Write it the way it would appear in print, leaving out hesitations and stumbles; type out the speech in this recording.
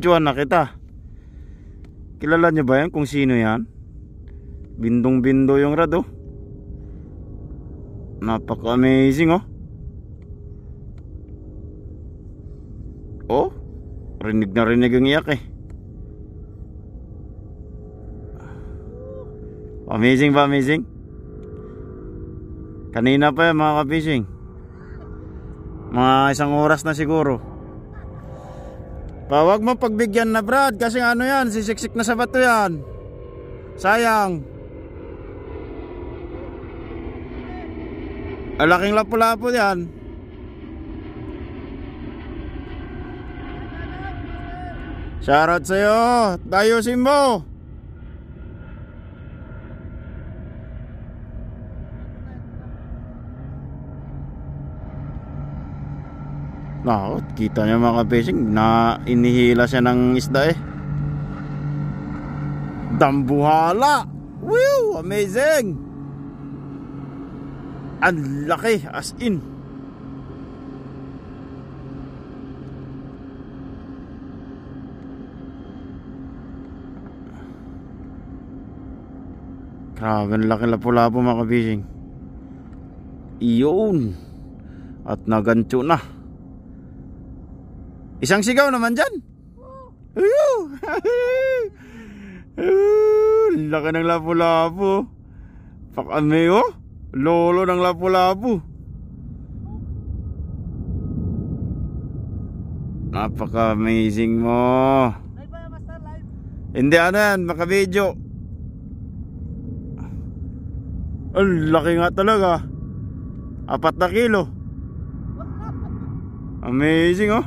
Juan na kita. Kilala niyo ba yan kung sino yan? Bindong bindo yung rad oh. Napaka amazing oh. Oh, rinig na rinig ang iyak eh. Amazing ba, amazing? Kanina pa yan mga ka-fishing. Mga 1 oras na siguro. Wag mo pagbigyan na Brad, kasi ano yan, sisiksik na sa bato yan. Sayang. Alaking lapu-lapu yan. Shoutout sa'yo, tayo Simbo. Kita niyo mga ka-fishing, na inihila siya ng isda eh. Dambuhala. Woo! Amazing. Ang laki, as in. Grabe, ang laki lapu-lapu mga ka-fishing. Iyon. At nagancho na. Isang sigaw naman dyan. Laki ng lapu-lapu. Pakame oh. Lolo ng lapu-lapu. Napaka-amazing mo. Hindi ano yan, maka-video. Ang laki nga talaga. 4 na kilo. Amazing oh.